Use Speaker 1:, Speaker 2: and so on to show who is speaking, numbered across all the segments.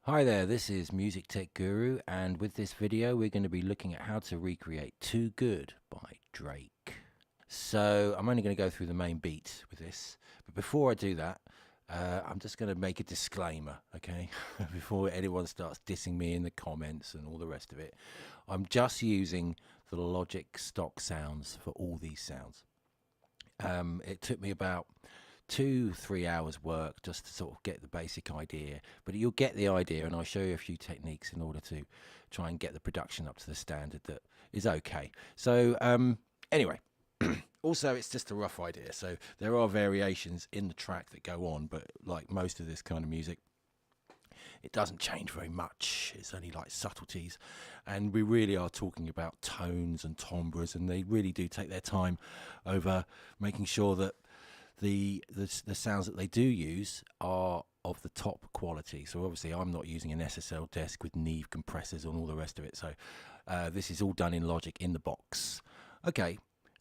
Speaker 1: Hi there, this is Music Tech Guru, and with this video we're going to be looking at how to recreate Too Good by Drake. So I'm only going to go through the main beat with this, but before I do that, I'm just going to make a disclaimer, okay? Before anyone starts dissing me in the comments and all the rest of it. I'm just using the Logic stock sounds for all these sounds. It took me about 2-3 hours work just to sort of get the basic idea, but you'll get the idea, and I'll show you a few techniques in order to try and get the production up to the standard that is okay. So anyway, also it's just a rough idea, so there are variations in the track that go on, but like most of this kind of music, it doesn't change very much. It's only like subtleties, and we really are talking about tones and timbres, and they really do take their time over making sure that the sounds that they do use are of the top quality. So obviously I'm not using an SSL desk with Neve compressors and all the rest of it, so this is all done in Logic in the box. Okay,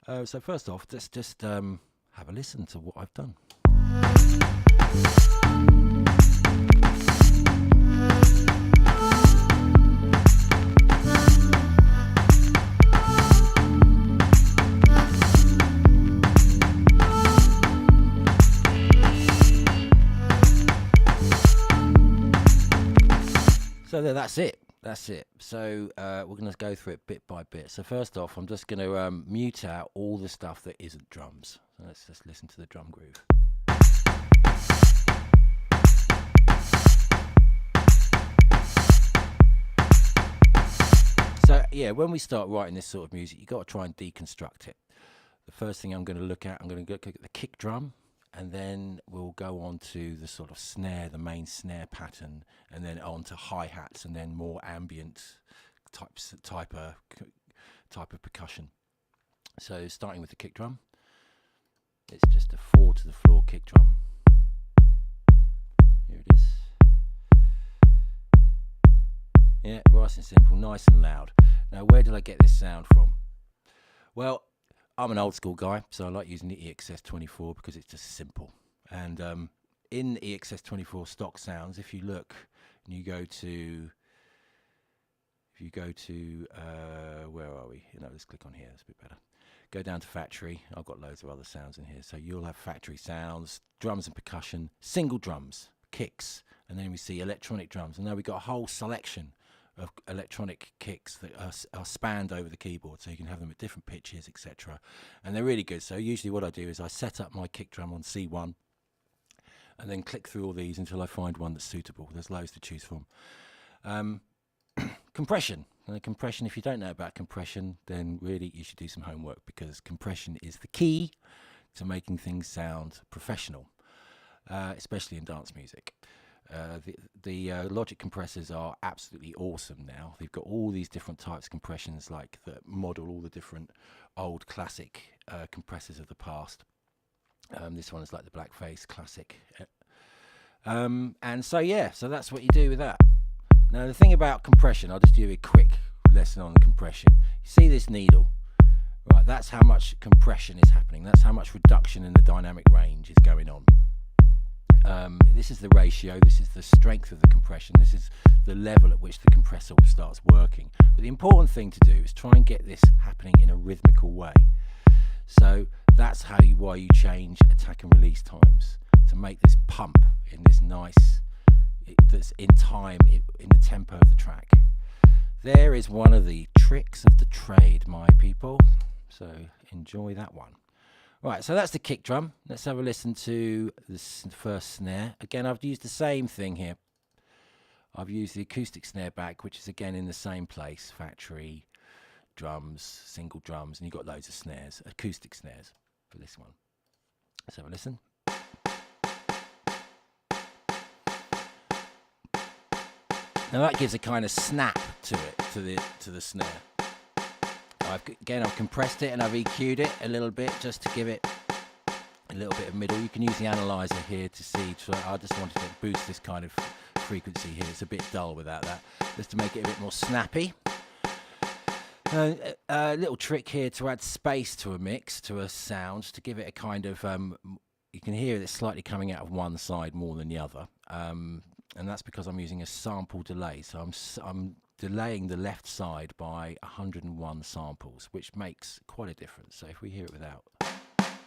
Speaker 1: so first off, let's just have a listen to what I've done. So that's it. So we're going to go through it bit by bit. So first off, I'm just going to mute out all the stuff that isn't drums. So let's just listen to the drum groove. So yeah, when we start writing this sort of music, you've got to try and deconstruct it. The first thing I'm going to look at, I'm going to look at the kick drum, and then we'll go on to the sort of snare, the main snare pattern, and then on to hi-hats, and then more ambient type of percussion. So starting with the kick drum, it's just a 4 to the floor kick drum. Here it is. Yeah, nice and simple, nice and loud. Now, where did I get this sound from? Well, I'm an old school guy, so I like using the EXS24 because it's just simple. And in EXS24 stock sounds, if you look and you go to, where are we? Let's click on here, that's a bit better. Go down to factory. I've got loads of other sounds in here. So you'll have factory sounds, drums and percussion, single drums, kicks, and then we see electronic drums. And now we've got a whole selection of electronic kicks that are spanned over the keyboard, so you can have them at different pitches, etc. And they're really good. So usually what I do is I set up my kick drum on C1 and then click through all these until I find one that's suitable. There's loads to choose from. Compression. Compression, if you don't know about compression, then really you should do some homework, because compression is the key to making things sound professional, especially in dance music. The Logic compressors are absolutely awesome now. They've got all these different types of compressions, like that model all the different old classic compressors of the past. This one is like the Blackface classic. And so yeah, so that's what you do with that. Now the thing about compression, I'll just do a quick lesson on compression. You see this needle? Right, that's how much compression is happening. That's how much reduction in the dynamic range is going on. This is the ratio, this is the strength of the compression, this is the level at which the compressor starts working. But the important thing to do is try and get this happening in a rhythmical way. So that's why you change attack and release times, to make this pump in this nice, that's in time, in the tempo of the track. There is one of the tricks of the trade, my people. So enjoy that one. Right, so that's the kick drum. Let's have a listen to this first snare. Again, I've used the same thing here. I've used the acoustic snare back, which is again in the same place. Factory, drums, single drums, and you've got loads of snares, acoustic snares for this one. Let's have a listen. Now that gives a kind of snap to it, to the snare. I've compressed it and I've EQ'd it a little bit just to give it a little bit of middle. You can use the analyzer here to see. So I just wanted to boost this kind of frequency here. It's a bit dull without that, just to make it a bit more snappy. A little trick here to add space to a mix, to a sound, to give it a kind of, you can hear it slightly coming out of one side more than the other. and that's because I'm using a sample delay. So I'm delaying the left side by 101 samples, which makes quite a difference. So if we hear it without,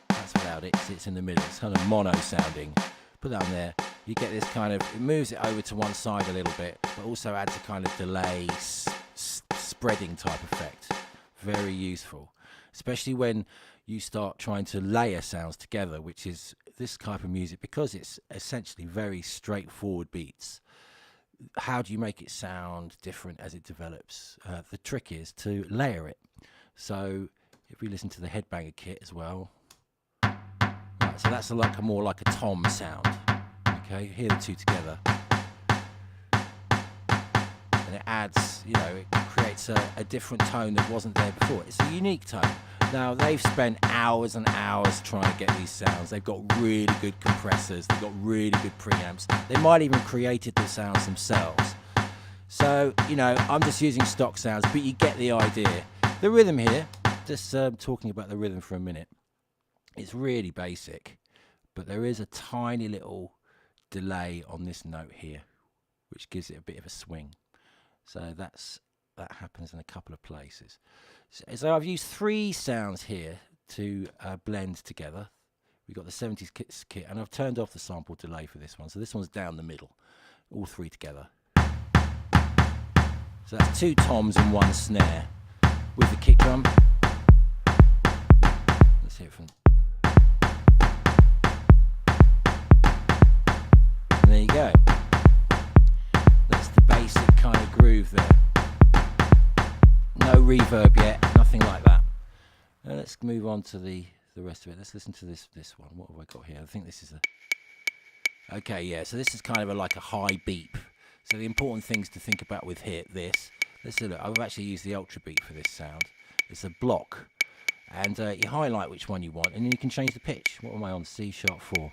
Speaker 1: that's without it. It's in the middle. It's kind of mono sounding. Put that on there. You get this kind of, it moves it over to one side a little bit, but also adds a kind of delay, spreading type effect. Very useful, especially when you start trying to layer sounds together, which is this type of music, because it's essentially very straightforward beats. How do you make it sound different as it develops? The trick is to layer it. So if we listen to the headbanger kit as well, right, so that's more like a tom sound. Okay, hear the two together, and it adds, it creates a different tone that wasn't there before. It's a unique tone. Now, they've spent hours and hours trying to get these sounds. They've got really good compressors. They've got really good preamps. They might even created the sounds themselves. So, I'm just using stock sounds, but you get the idea. The rhythm here, just talking about the rhythm for a minute, it's really basic, but there is a tiny little delay on this note here, which gives it a bit of a swing. So that happens in a couple of places. So I've used 3 sounds here to blend together. We've got the 70s kit, and I've turned off the sample delay for this one. So this one's down the middle, all 3 together. So that's 2 toms and 1 snare with the kick drum. Let's hear it from. And there you go. That's the basic kind of groove there. No reverb yet, nothing like that. Now let's move on to the rest of it. Let's listen to this one. What have I got here? I think this is okay, yeah, so this is kind of like a high beep. So the important things to think about with this, let's look. I've actually used the ultra beat for this sound. It's a block, and you highlight which one you want, and then you can change the pitch. What am I on? C#4.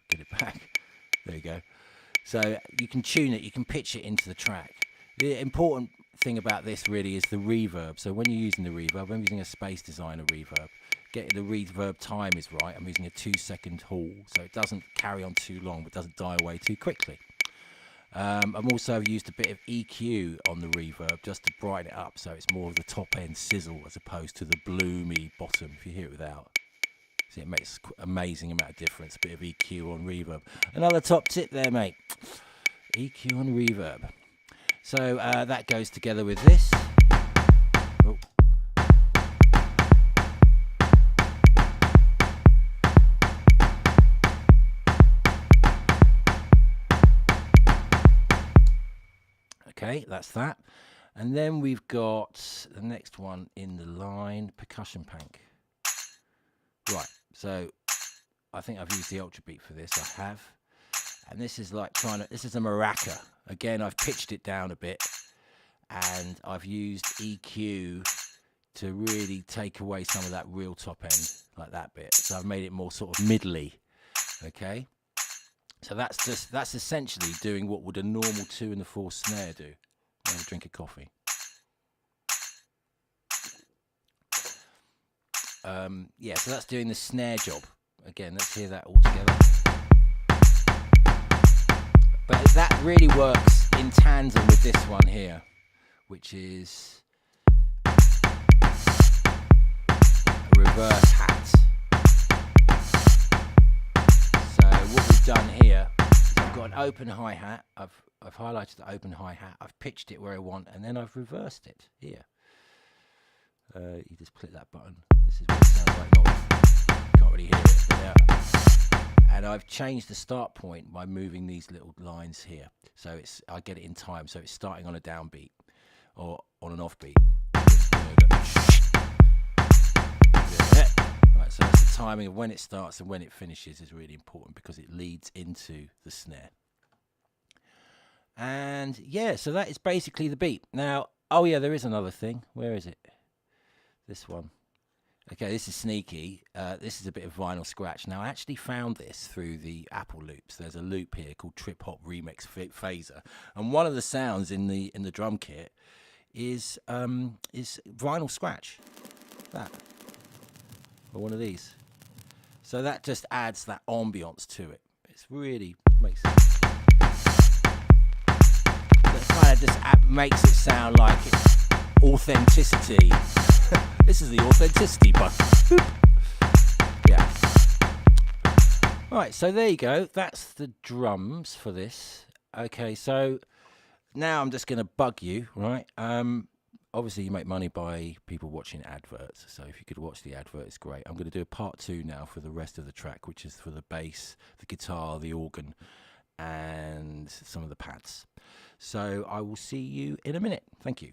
Speaker 1: Get it back. There you go. So you can tune it, you can pitch it into the track. The important thing about this really is the reverb. So when you're using the reverb, I'm using a Space Designer reverb. Getting the reverb time is right. I'm using a 2-second haul, so it doesn't carry on too long, but doesn't die away too quickly. I'm also used a bit of EQ on the reverb just to brighten it up, so it's more of the top end sizzle as opposed to the bloomy bottom. If you hear it without. See, it makes amazing amount of difference. A bit of EQ on reverb. Another top tip there, mate. EQ on reverb. So that goes together with this. Oh. Okay, that's that. And then we've got the next one in the line, percussion pank. Right, so I think I've used the ultra beat for this. I have. And this is like this is a maraca. Again, I've pitched it down a bit, and I've used EQ to really take away some of that real top end, like that bit. So I've made it more sort of middly. Okay. So that's essentially doing what would a normal 2 and 4 snare do. Have a drink of coffee. Yeah, so that's doing the snare job. Again, let's hear that all together. But that really works in tandem with this one here, which is a reverse hat. So what we've done here is I've got an open hi-hat. I've highlighted the open hi-hat. I've pitched it where I want, and then I've reversed it here. You just click that button. This is what it sounds like. Can't really hear it. Yeah. And I've changed the start point by moving these little lines here. So I get it in time. So it's starting on a downbeat or on an offbeat. Right, so that's the timing of when it starts and when it finishes is really important because it leads into the snare. And yeah, so that is basically the beat. Now, oh yeah, there is another thing. Where is it? This one. Okay, this is sneaky. This is a bit of vinyl scratch. Now, I actually found this through the Apple loops. There's a loop here called Trip Hop Remix Phaser, and one of the sounds in the drum kit is vinyl scratch. That or one of these. So that just adds that ambience to it. It's really makes it. It kind of just makes it sound like it's authenticity. This is the authenticity button. Yeah. Right, so there you go. That's the drums for this. Okay, so now I'm just going to bug you, right? Obviously, you make money by people watching adverts. So if you could watch the advert, it's great. I'm going to do a part 2 now for the rest of the track, which is for the bass, the guitar, the organ, and some of the pads. So I will see you in a minute. Thank you.